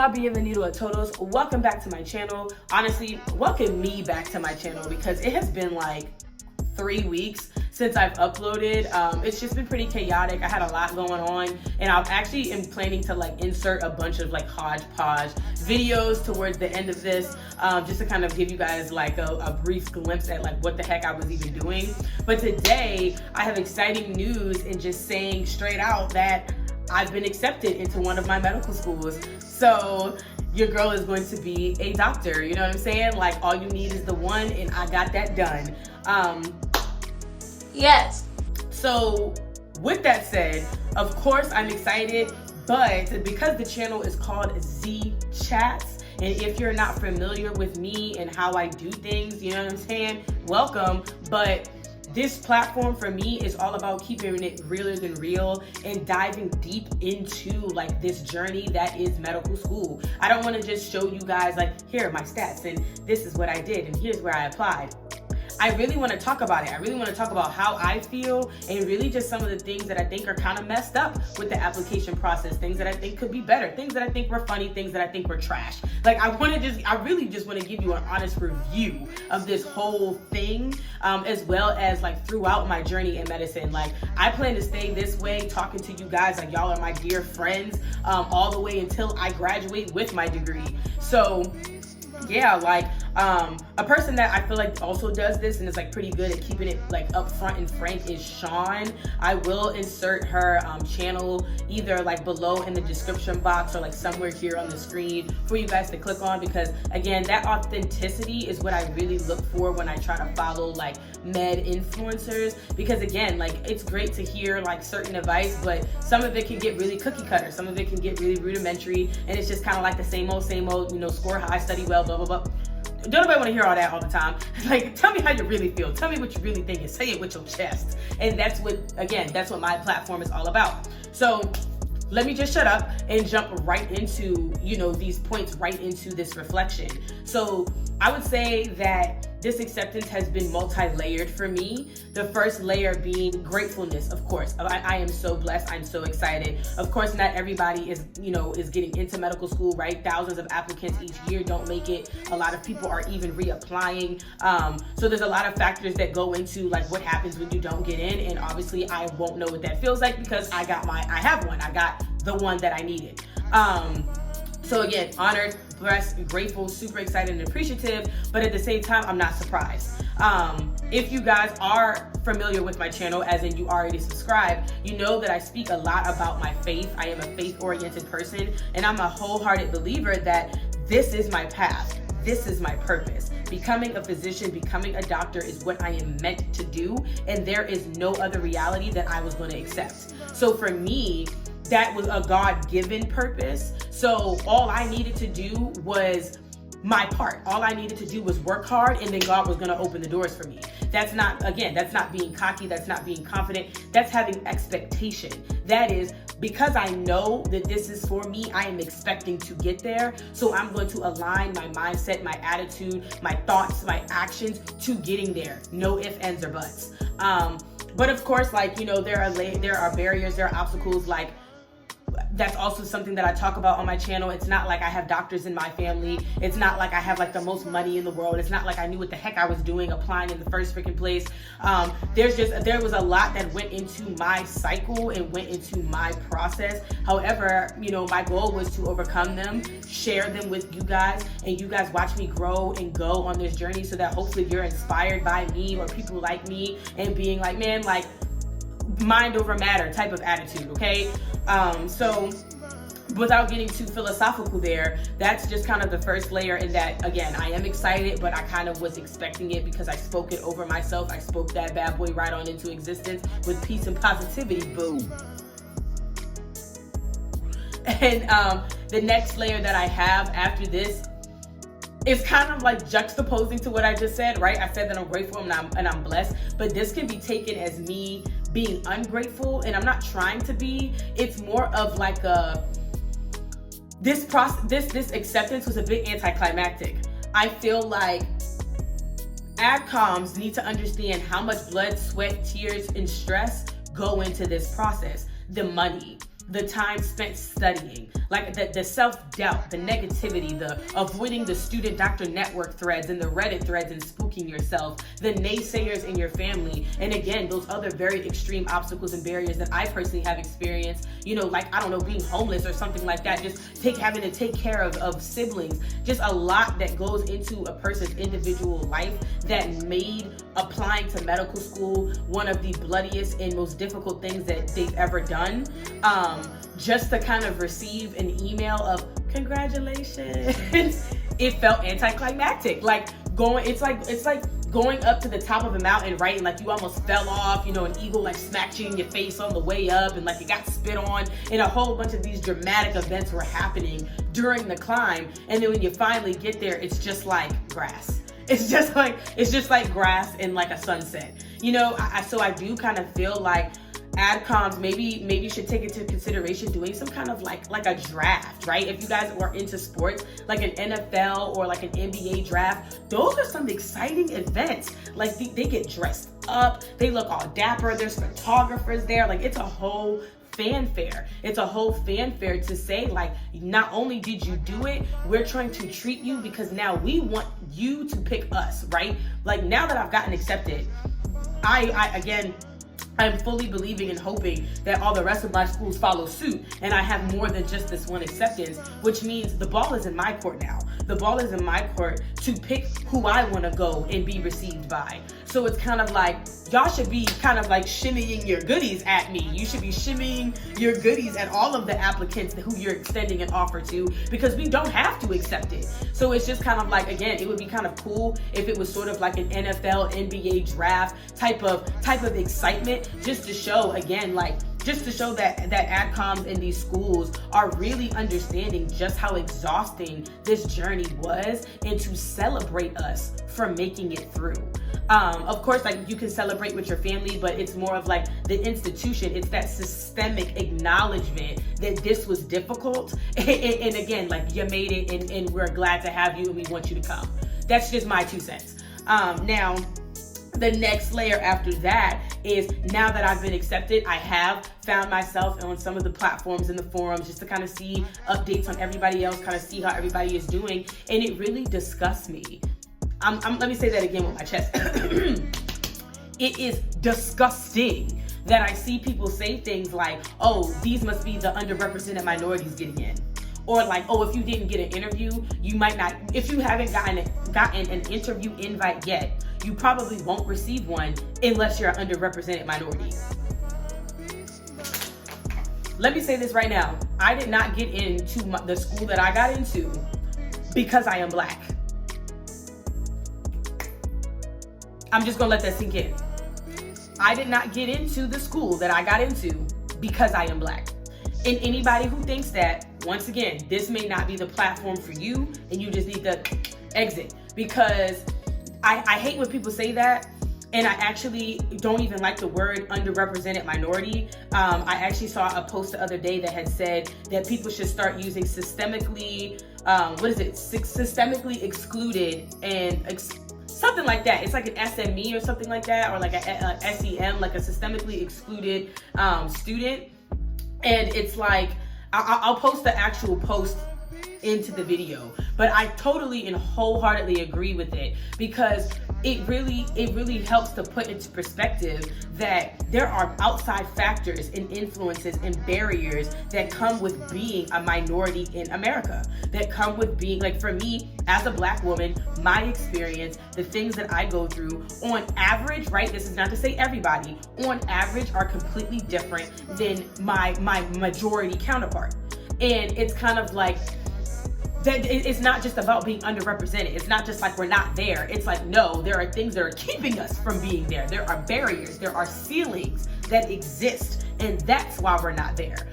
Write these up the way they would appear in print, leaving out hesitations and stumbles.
Hola, bienvenido a todos. Welcome back to my channel. Honestly, welcome me back to my channel because it has been like 3 weeks since I've uploaded. It's just been pretty chaotic. I had a lot going on, and I actually am planning to like insert a bunch of like hodgepodge videos towards the end of this, just to kind of give you guys like a brief glimpse at like what the heck I was even doing. But today I have exciting news and just saying straight out that I've been accepted into one of my medical schools. So your girl is going to be a doctor, you know what I'm saying? Like, all you need is the one, and I got that done. Yes. So with that said, of course I'm excited, but because the channel is called Z Chats, and if you're not familiar with me and how I do things, you know what I'm saying? Welcome. But this platform for me is all about keeping it realer than real and diving deep into like this journey that is medical school. I don't want to just show you guys like, here are my stats and this is what I did and here's where I applied. I really want to talk about it. I really want to talk about how I feel and really just some of the things that I think are kind of messed up with the application process, things that I think could be better, things that I think were funny, things that I think were trash. Like, I really just want to give you an honest review of this whole thing, as well as like throughout my journey in medicine. Like, I plan to stay this way, talking to you guys like y'all are my dear friends, all the way until I graduate with my degree. So yeah, like a person that I feel like also does this and is like pretty good at keeping it like up front and frank is Sean. I will insert her channel either like below in the description box or like somewhere here on the screen for you guys to click on, because again, that authenticity is what I really look for when I try to follow like med influencers. Because again, like, it's great to hear like certain advice, but some of it can get really cookie cutter, some of it can get really rudimentary, and it's just kind of like the same old, you know, score high, study well, blah blah blah. Don't nobody want to hear all that all the time. Like, tell me how you really feel. Tell me what you really think and say it with your chest. And that's what, again, that's what my platform is all about. So let me just shut up and jump right into, you know, these points, right into this reflection. So I would say that this acceptance has been multi-layered for me. The first layer being gratefulness, of course. I am so blessed. I'm so excited. Of course, not everybody is, you know, is getting into medical school, right? Thousands of applicants each year don't make it. A lot of people are even reapplying. So there's a lot of factors that go into like what happens when you don't get in. And obviously I won't know what that feels like because I have one. I got the one that I needed. So again, honored, blessed, grateful, super excited and appreciative, but at the same time, I'm not surprised. If you guys are familiar with my channel, as in you already subscribed, you know that I speak a lot about my faith. I am a faith-oriented person, and I'm a wholehearted believer that this is my path. This is my purpose. Becoming a physician, becoming a doctor is what I am meant to do, and there is no other reality that I was going to accept. So for me, that was a God-given purpose. So all I needed to do was my part. All I needed to do was work hard, and then God was going to open the doors for me. That's not being cocky. That's not being confident. That's having expectation. That is, because I know that this is for me, I am expecting to get there. So I'm going to align my mindset, my attitude, my thoughts, my actions to getting there. No ifs, ands, or buts. But of course, like, you know, there are barriers, there are obstacles. Like, that's also something that I talk about on my channel. It's not like I have doctors in my family. It's not like I have like the most money in the world. It's not like I knew what the heck I was doing applying in the first freaking place. There was a lot that went into my cycle and went into my process. However, you know, my goal was to overcome them, share them with you guys, and you guys watch me grow and go on this journey so that hopefully you're inspired by me or people like me and being like, man, like, mind over matter type of attitude, okay? So without getting too philosophical there, that's just kind of the first layer, in that, again, I am excited, but I kind of was expecting it because I spoke it over myself. I spoke that bad boy right on into existence with peace and positivity, boom. And the next layer that I have after this is kind of like juxtaposing to what I just said, right? I said that I'm grateful and I'm blessed, but this can be taken as me being ungrateful, and I'm not trying to be. It's more of like this acceptance was a bit anticlimactic. I feel like AdComs need to understand how much blood, sweat, tears, and stress go into this process. The money, the time spent studying, like the self-doubt, the negativity, the avoiding the student doctor network threads and the Reddit threads and spooking yourself, the naysayers in your family, and again, those other very extreme obstacles and barriers that I personally have experienced, like, I don't know, being homeless or something like that, just having to take care of siblings, just a lot that goes into a person's individual life that made applying to medical school one of the bloodiest and most difficult things that they've ever done. Just to kind of receive an email of congratulations, it felt anticlimactic. Like it's like going up to the top of a mountain, right? And like you almost fell off, an eagle like smacked you in your face on the way up, and like you got spit on, and a whole bunch of these dramatic events were happening during the climb. And then when you finally get there, it's just like grass. It's just like grass and like a sunset. So I do kind of feel like AdComs maybe should take into consideration doing some kind of like a draft, right? If you guys are into sports, like an NFL or like an NBA draft, those are some exciting events. Like they get dressed up, they look all dapper, there's photographers there, like it's a whole fanfare. It's a whole fanfare to say, like, not only did you do it, we're trying to treat you because now we want you to pick us, right? Like now that I've gotten accepted, I'm fully believing and hoping that all the rest of my schools follow suit and I have more than just this one acceptance, which means the ball is in my court now. The ball is in my court to pick who I want to go and be received by. So it's kind of like, y'all should be kind of like shimmying your goodies at me. You should be shimmying your goodies at all of the applicants who you're extending an offer to, because we don't have to accept it. So it's just kind of like, again, it would be kind of cool if it was sort of like an NFL, NBA draft type of excitement, just to show, again, just to show that AdComs in these schools are really understanding just how exhausting this journey was, and to celebrate us for making it through. Of course, like you can celebrate with your family, but it's more of like the institution. It's that systemic acknowledgement that this was difficult. And again, like you made it, and we're glad to have you and we want you to come. That's just my 2 cents. Now, the next layer after that is, now that I've been accepted, I have found myself on some of the platforms in the forums just to kind of see updates on everybody else, kind of see how everybody is doing. And it really disgusts me. Let me say that again with my chest. It is disgusting that I see people say things like, oh, these must be the underrepresented minorities getting in. Or like, oh, if you didn't get an interview, you might not, if you haven't gotten an interview invite yet, you probably won't receive one unless you're an underrepresented minority. Let me say this right now. I did not get into the school that I got into because I am Black. I'm just gonna let that sink in. I did not get into the school that I got into because I am Black. And anybody who thinks that, once again, this may not be the platform for you and you just need to exit. Because I hate when people say that, and I actually don't even like the word underrepresented minority. I actually saw a post the other day that had said that people should start using systemically, systemically excluded and something like that. It's like an SME or something like that, or like a SEM, like a systemically excluded student. And it's like, I'll post the actual post into the video, but I totally and wholeheartedly agree with it, because it really helps to put into perspective that there are outside factors and influences and barriers that come with being a minority in America, that come with being, like, for me as a Black woman, my experience, the things that I go through on average, right? This is not to say everybody, on average are completely different than my majority counterpart. And it's kind of like, that it's not just about being underrepresented. It's not just like we're not there. It's like, no, there are things that are keeping us from being there. There are barriers, there are ceilings that exist, and that's why we're not there.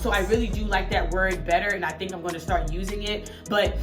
So I really do like that word better, and I think I'm going to start using it. But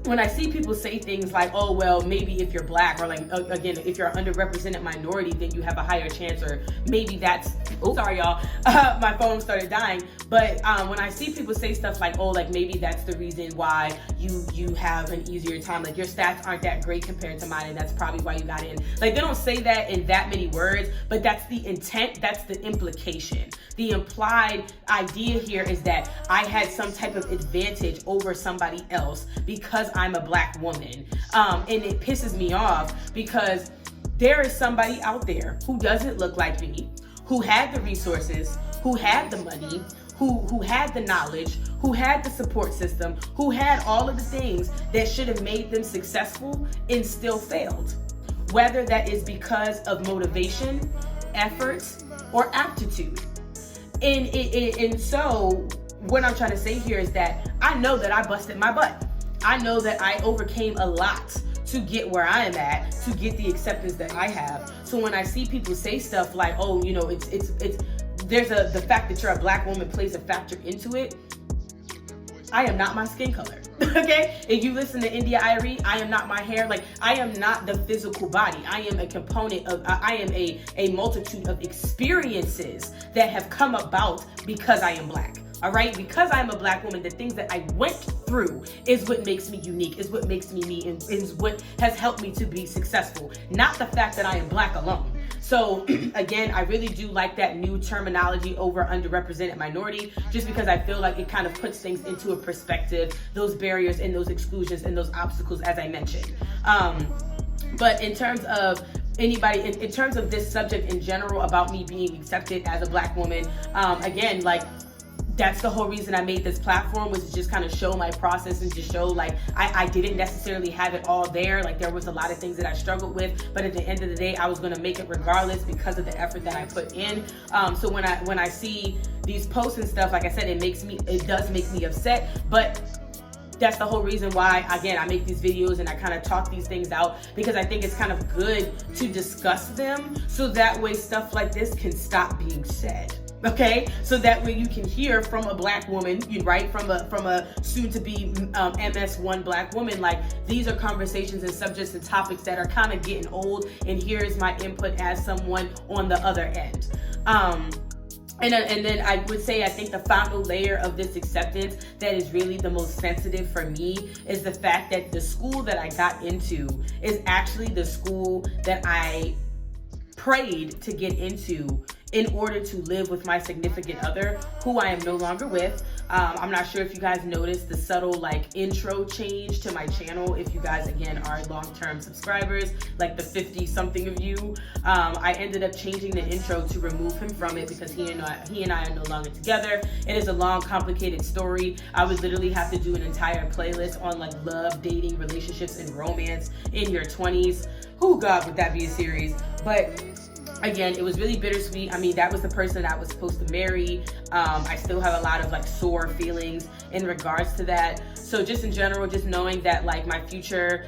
when I see people say things like, oh, well, maybe if you're Black, or like, again, if you're an underrepresented minority, then you have a higher chance, or maybe that's Oh, sorry y'all, my phone started dying. But when I see people say stuff like, oh, like maybe that's the reason why you have an easier time, like your stats aren't that great compared to mine, and that's probably why you got in. Like, they don't say that in that many words, but that's the intent, that's the implication. The implied idea here is that I had some type of advantage over somebody else because I'm a Black woman. And it pisses me off because there is somebody out there who doesn't look like me, who had the resources, who had the money, who had the knowledge, who had the support system, who had all of the things that should have made them successful and still failed. Whether that is because of motivation, efforts, or aptitude. And so what I'm trying to say here is that I know that I busted my butt. I know that I overcame a lot to get where I am at, to get the acceptance that I have. So when I see people say stuff like, oh, you know, the fact that you're a Black woman plays a factor into it. I am not my skin color, okay? If you listen to India Irie, I am not my hair. Like, I am not the physical body. I am a component of, I am a multitude of experiences that have come about because I am Black. All right, because I'm a Black woman, the things that I went through is what makes me unique, is what makes me me, and is what has helped me to be successful, not the fact that I am Black alone. So again, I really do like that new terminology over underrepresented minority, just because I feel like it kind of puts things into a perspective, those barriers and those exclusions and those obstacles, as I mentioned. But in terms of anybody, in terms of this subject in general about me being accepted as a Black woman, again, like, that's the whole reason I made this platform, was to just kind of show my process and just show, like, I didn't necessarily have it all there. Like, there was a lot of things that I struggled with, but at the end of the day, I was going to make it regardless because of the effort that I put in. So when I see these posts and stuff, like I said, it does make me upset, but that's the whole reason why, again, I make these videos and I kind of talk these things out, because I think it's kind of good to discuss them, so that way stuff like this can stop being said. Okay, so that way you can hear from a Black woman, right? From a soon-to-be MS1 Black woman, like, these are conversations and subjects and topics that are kind of getting old, and here is my input as someone on the other end. And then I would say, I think the final layer of this acceptance that is really the most sensitive for me is the fact that the school that I got into is actually the school that I prayed to get into in order to live with my significant other, who I am no longer with. I'm not sure if you guys noticed the subtle, like, intro change to my channel. If you guys, again, are long-term subscribers, like the 50-something of you, I ended up changing the intro to remove him from it because he and I are no longer together. It is a long, complicated story. I would literally have to do an entire playlist on, like, love, dating, relationships, and romance in your 20s. Oh God, would that be a series? But again, it was really bittersweet. I mean, that was the person that I was supposed to marry. I still have a lot of, like, sore feelings in regards to that. So just in general, just knowing that, like, my future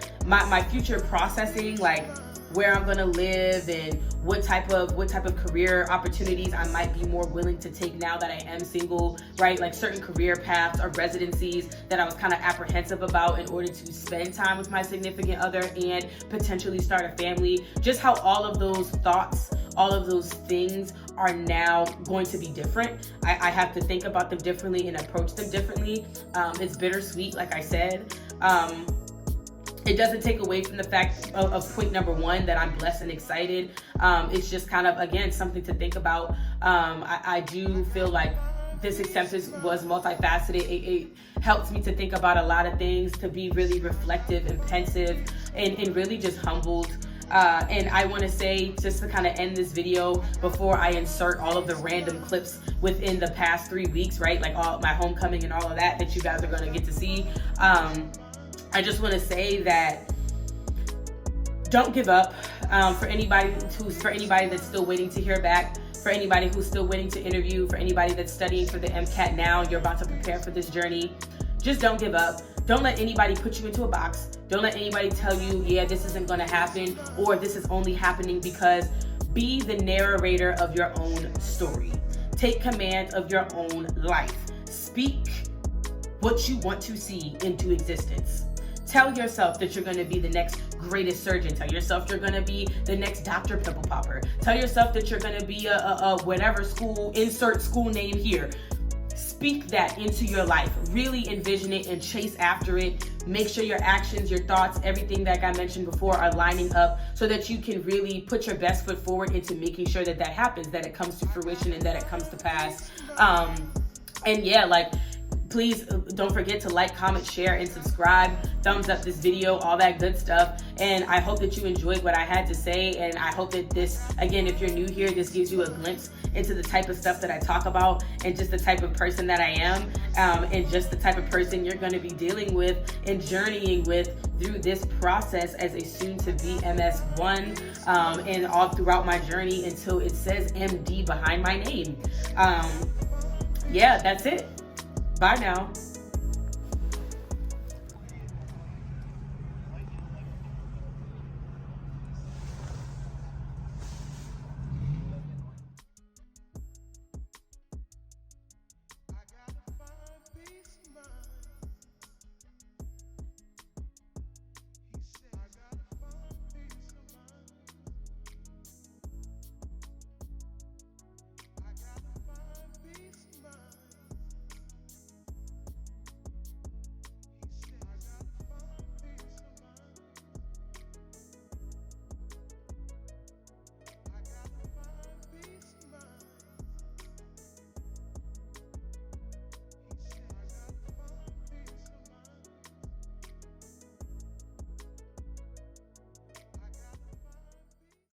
processing, like, where I'm gonna live and what type of career opportunities I might be more willing to take now that I am single, right? Like, certain career paths or residencies that I was kind of apprehensive about in order to spend time with my significant other and potentially start a family. Just how all of those thoughts, all of those things are now going to be different. I have to think about them differently and approach them differently. It's bittersweet, like I said. It doesn't take away from the fact of point number one, that I'm blessed and excited. It's just kind of, again, something to think about. I do feel like this acceptance was multifaceted. It helps me to think about a lot of things, to be really reflective and pensive and really just humbled. And I want to say, just to kind of end this video before I insert all of the random clips within the past 3 weeks, right? Like all my homecoming and all of that you guys are going to get to see. I just want to say that don't give up. For anybody that's still waiting to hear back, for anybody who's still waiting to interview, for anybody that's studying for the MCAT now, you're about to prepare for this journey, just don't give up. Don't let anybody put you into a box. Don't let anybody tell you, yeah, this isn't going to happen, or this is only happening because. Be the narrator of your own story. Take command of your own life. Speak what you want to see into existence. Tell yourself that you're going to be the next greatest surgeon. Tell yourself you're going to be the next Dr. Pimple Popper. Tell yourself that you're going to be a whatever school, insert school name here. Speak that into your life. Really envision it and chase after it. Make sure your actions, your thoughts, everything that I mentioned before are lining up so that you can really put your best foot forward into making sure that that happens, that it comes to fruition and that it comes to pass. And yeah, like, please don't forget to like, comment, share, and subscribe. Thumbs up this video, all that good stuff. And I hope that you enjoyed what I had to say. And I hope that this, again, if you're new here, this gives you a glimpse into the type of stuff that I talk about and just the type of person that I am, and just the type of person you're going to be dealing with and journeying with through this process as a soon-to-be MS1, and all throughout my journey until it says MD behind my name. Yeah, that's it. Bye now.